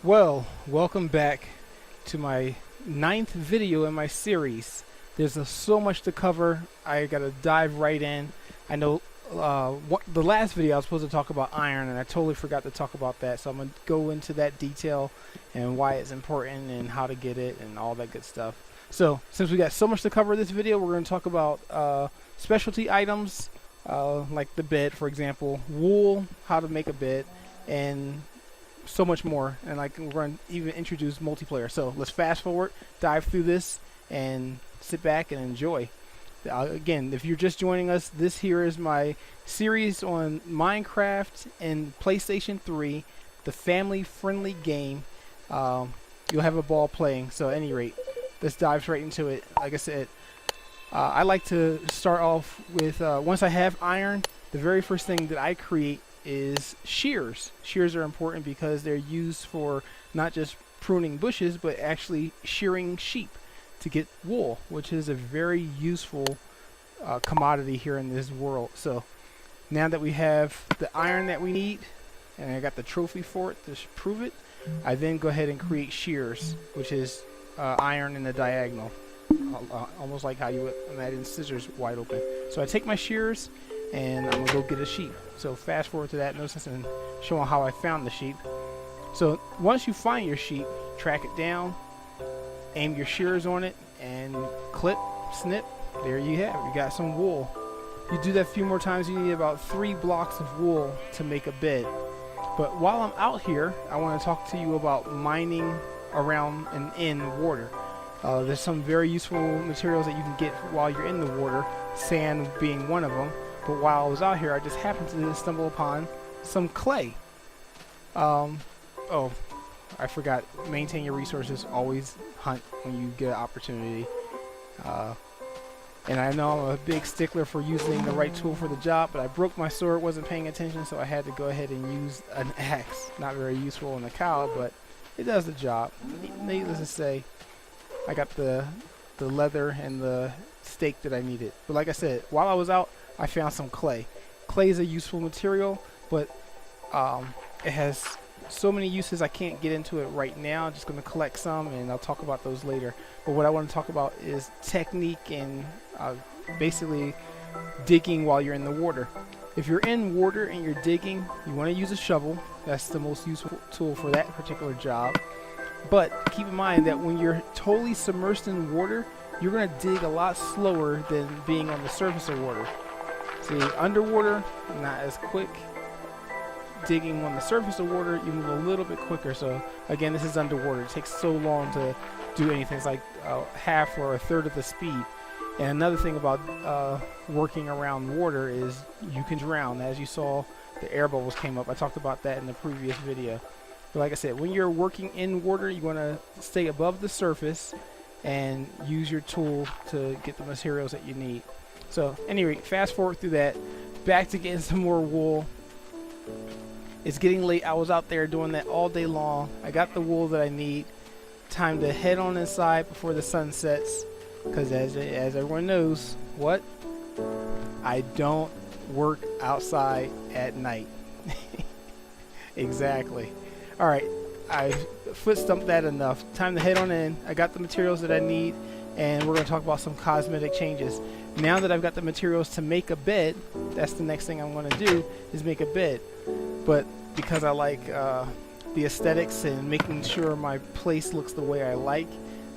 Well, welcome back to my ninth video in my series. There's so much to cover. I gotta dive right in. I know the last video I was supposed to talk about iron, and I totally forgot to talk about that. So I'm gonna go into that detail and why it's important and how to get it and all that good stuff. So since we got so much to cover this video, we're gonna talk about specialty items like the bed, for example, wool, how to make a bed, and so much more. And like we're going to even introduce multiplayer. So let's fast forward, dive through this, and sit back and enjoy. Again, if you're just joining us, this here is my series on Minecraft and PlayStation 3, the family-friendly game. You'll have a ball playing. So at any rate, let's dive right into it. Like I said, I like to start off with, once I have iron, the very first thing that I create is shears. Shears are important because they're used for not just pruning bushes, but actually shearing sheep to get wool, which is a very useful commodity here in this world. So now that we have the iron that we need, and I got the trophy for it to prove it, I then go ahead and create shears, which is iron in the diagonal, almost like how you would imagine scissors wide open. So I take my shears and I'm gonna go get a sheep. So fast forward to that, no sense in showing how I found the sheep. So once you find your sheep, track it down, aim your shears on it, and clip, snip, there you have it. You got some wool. You do that a few more times, you need about 3 blocks of wool to make a bed. But while I'm out here, I want to talk to you about mining around and in water. There's some very useful materials that you can get while you're in the water, sand being one of them. But while I was out here, I just happened to stumble upon some clay. Oh, I forgot. Maintain your resources. Always hunt when you get an opportunity. And I know I'm a big stickler for using the right tool for the job, but I broke my sword, wasn't paying attention, so I had to go ahead and use an axe. Not very useful in a cow, but it does the job. Needless to say, I got the leather and the stake that I needed. But like I said, while I was out, I found some clay. Clay is a useful material, but it has so many uses I can't get into it right now. I'm just going to collect some, and I'll talk about those later. But what I want to talk about is technique and basically digging while you're in the water. If you're in water and you're digging, you want to use a shovel. That's the most useful tool for that particular job. But keep in mind that when you're totally submersed in water, you're going to dig a lot slower than being on the surface of water. See, underwater, not as quick. Digging on the surface of water, you move a little bit quicker. So again, this is underwater. It takes so long to do anything. It's like half or a third of the speed. And another thing about working around water is you can drown. As you saw, the air bubbles came up. I talked about that in the previous video. But like I said, when you're working in water, you want to stay above the surface and use your tool to get the materials that you need. So anyway, fast forward through that, back to getting some more wool. It's getting late. I was out there doing that all day long. I got the wool that I need. Time to head on inside before the sun sets, because as everyone knows, what? I don't work outside at night. Exactly. Alright, I foot stumped that enough. Time to head on in. I got the materials that I need, and we're going to talk about some cosmetic changes. Now that I've got the materials to make a bed, that's the next thing I'm going to do, is make a bed. But because I like the aesthetics and making sure my place looks the way I like,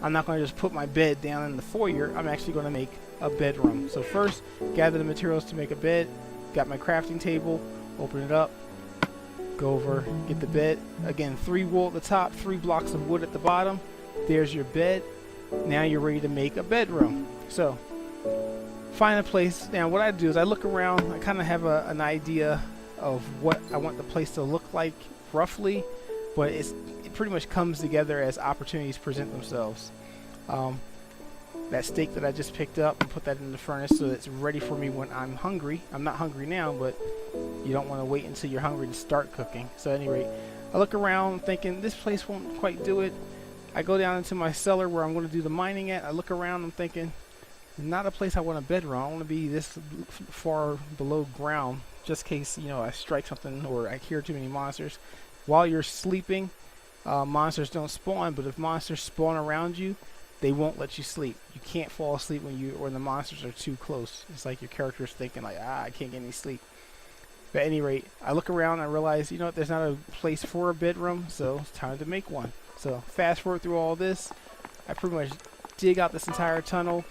I'm not going to just put my bed down in the foyer. I'm actually going to make a bedroom. So first, gather the materials to make a bed. Got my crafting table, open it up, go over, get the bed. Again, 3 wool at the top, 3 blocks of wood at the bottom. There's your bed. Now you're ready to make a bedroom. So find a place. Now what I do is I look around. I kind of have an idea of what I want the place to look like roughly, but it pretty much comes together as opportunities present themselves. That steak that I just picked up and put that in the furnace so it's ready for me when I'm hungry. I'm not hungry now, but you don't want to wait until you're hungry to start cooking. So at any rate, I look around thinking this place won't quite do it. I go down into my cellar where I'm going to do the mining at. I look around, I'm thinking, not a place I want a bedroom. I want to be this far below ground, just in case, you know, I strike something or I hear too many monsters. While you're sleeping, monsters don't spawn, but if monsters spawn around you, they won't let you sleep. You can't fall asleep when the monsters are too close. It's like your character's thinking like, I can't get any sleep. But at any rate, I look around and I realize, you know what, there's not a place for a bedroom, so it's time to make one. So fast forward through all this, I pretty much dig out this entire tunnel.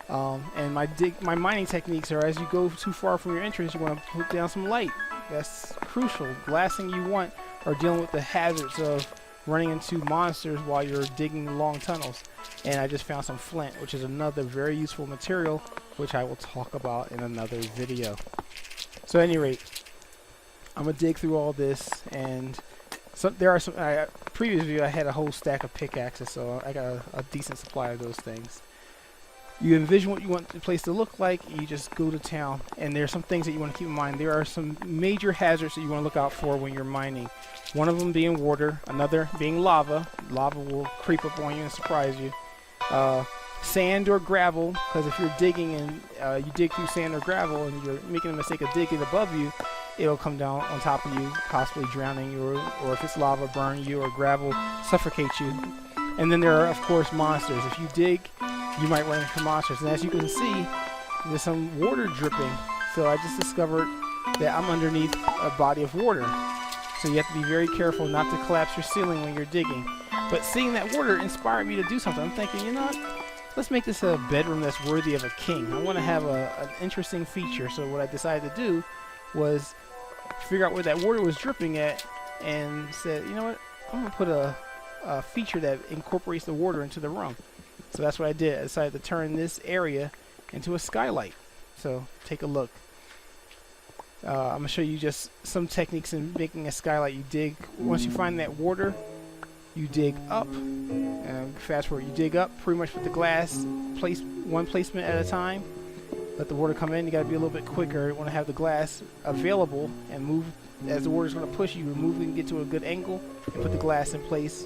And my mining techniques are, as you go too far from your entrance, you want to put down some light. That's crucial. The last thing you want are dealing with the hazards of running into monsters while you're digging long tunnels. And I just found some flint, which is another very useful material, which I will talk about in another video. So at any rate, I'm gonna dig through all this, and there are some. Previous video I had a whole stack of pickaxes, so I got a decent supply of those things. You envision what you want the place to look like, you just go to town, and there are some things that you want to keep in mind. There are some major hazards that you want to look out for when you're mining. One of them being water, another being lava. Lava will creep up on you and surprise you. Sand or gravel, because if you're digging and you dig through sand or gravel and you're making a mistake of digging above you, it'll come down on top of you, possibly drowning you, or if it's lava, burn you, or gravel, suffocate you. And then there are, of course, monsters. If you dig, you might run into monsters. And as you can see, there's some water dripping. So I just discovered that I'm underneath a body of water. So you have to be very careful not to collapse your ceiling when you're digging. But seeing that water inspired me to do something. I'm thinking, you know what? Let's make this a bedroom that's worthy of a king. I want to have an interesting feature. So what I decided to do was figure out where that water was dripping at and said, you know what? I'm going to put a feature that incorporates the water into the room. So that's what I did. I decided to turn this area into a skylight. So take a look. I'm going to show you just some techniques in making a skylight. You dig, once you find that water, you dig up. Fast forward, you dig up pretty much with the glass, one placement at a time. Let the water come in. You got to be a little bit quicker. You want to have the glass available and move as the water's going to push you. Move and get to a good angle and put the glass in place.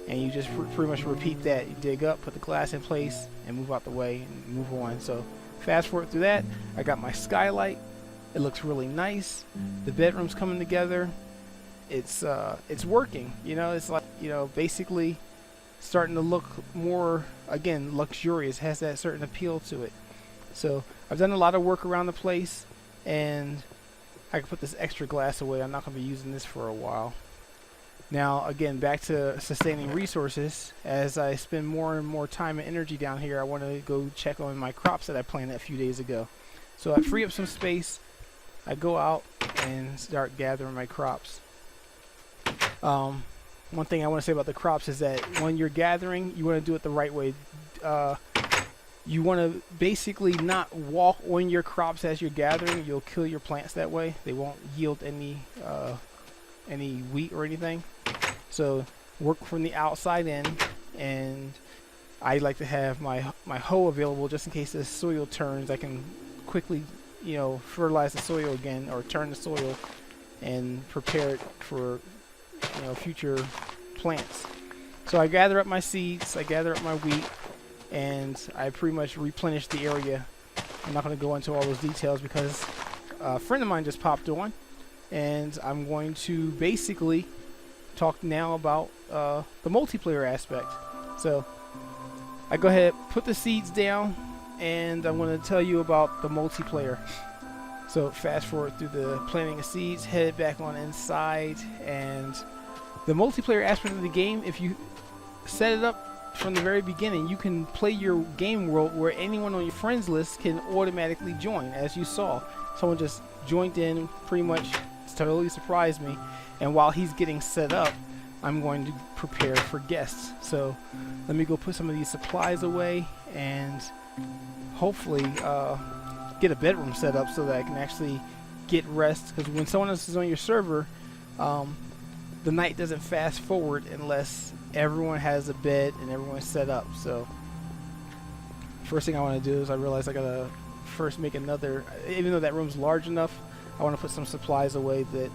And you just pretty much repeat that. You dig up, put the glass in place, and move out the way and move on. So fast forward through that. I got my skylight. It looks really nice. The bedroom's coming together. It's working. You know, it's like, you know, basically starting to look more, again, luxurious. Has that certain appeal to it. So I've done a lot of work around the place, and I can put this extra glass away. I'm not going to be using this for a while. Now, again, back to sustaining resources. As I spend more and more time and energy down here, I want to go check on my crops that I planted a few days ago. So I free up some space. I go out and start gathering my crops. One thing I want to say about the crops is that when you're gathering, you want to do it the right way. You want to basically not walk on your crops as you're gathering. You'll kill your plants that way. They won't yield any wheat or anything. So work from the outside in, and I like to have my hoe available just in case the soil turns. I can quickly, you know, fertilize the soil again or turn the soil and prepare it for, you know, future plants. So I gather up my seeds, I gather up my wheat, and I pretty much replenish the area. I'm not going to go into all those details because a friend of mine just popped on, and I'm going to basically talk now about the multiplayer aspect. So I go ahead, put the seeds down, and I'm going to tell you about the multiplayer. So fast forward through the planting of seeds, head back on inside, and the multiplayer aspect of the game, if you set it up from the very beginning, you can play your game world where anyone on your friends list can automatically join. As you saw, someone just joined in, pretty much totally surprised me, and while he's getting set up, I'm going to prepare for guests. So let me go put some of these supplies away and hopefully get a bedroom set up so that I can actually get rest, because when someone else is on your server, the night doesn't fast forward unless everyone has a bed and everyone's set up. So first thing I want to do is I realize I gotta first make another, even though that room's large enough, I want to put some supplies away that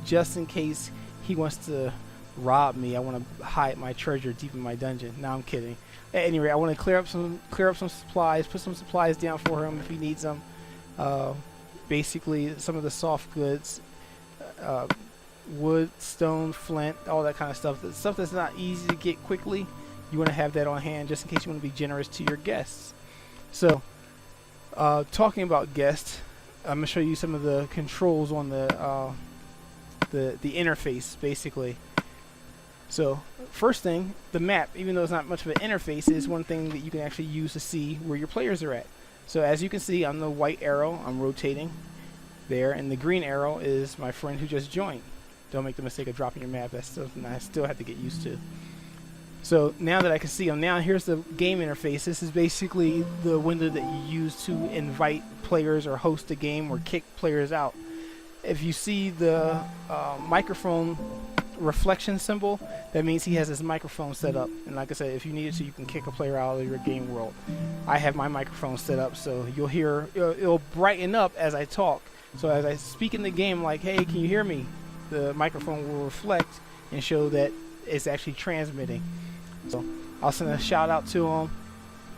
just in case he wants to rob me, I want to hide my treasure deep in my dungeon. No, I'm kidding. At any rate, I want to clear up some supplies, put some supplies down for him if he needs them. Basically, some of the soft goods, wood, stone, flint, all that kind of stuff. The stuff that's not easy to get quickly, you want to have that on hand just in case you want to be generous to your guests. So, talking about guests, I'm gonna show you some of the controls on the interface, basically. So, first thing, the map, even though it's not much of an interface, is one thing that you can actually use to see where your players are at. So, as you can see, on the white arrow, I'm rotating there, and the green arrow is my friend who just joined. Don't make the mistake of dropping your map. That's something I still have to get used to. So now that I can see them, now here's the game interface. This is basically the window that you use to invite players or host a game or kick players out. If you see the microphone reflection symbol, that means he has his microphone set up. And like I said, if you needed to, you can kick a player out of your game world. I have my microphone set up, so you'll hear, it'll brighten up as I talk. So as I speak in the game, like, hey, can you hear me? The microphone will reflect and show that it's actually transmitting. So I'll send a shout out to him.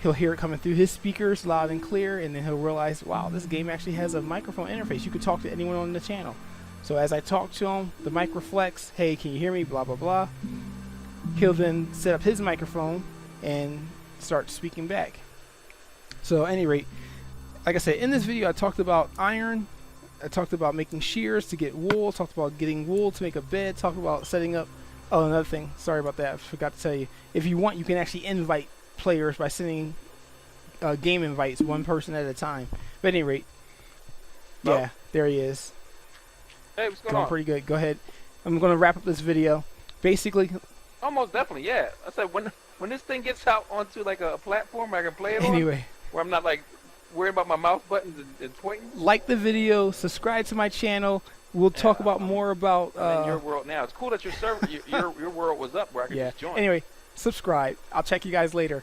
He'll hear it coming through his speakers loud and clear, and then he'll realize, wow, this game actually has a microphone interface. You can talk to anyone on the channel. So as I talk to him, the mic reflects, hey, can you hear me? Blah, blah, blah. He'll then set up his microphone and start speaking back. So at any rate, like I said, in this video I talked about iron. I talked about making shears to get wool, talked about getting wool to make a bed, talked about setting up. Oh, another thing, sorry about that, I forgot to tell you. If you want, you can actually invite players by sending game invites, one person at a time. But at any rate, yeah, there he is. Hey, what's going on? Pretty good. Go ahead. I'm going to wrap up this video. Basically, almost definitely, yeah. I said when this thing gets out onto like a platform I can play it anyway, on, where I'm not like worried about my mouse buttons and pointing. Like the video, subscribe to my channel. We'll talk about more about I'm in your world now. It's cool that your server, your world was up where I could just join. Anyway, subscribe. I'll check you guys later.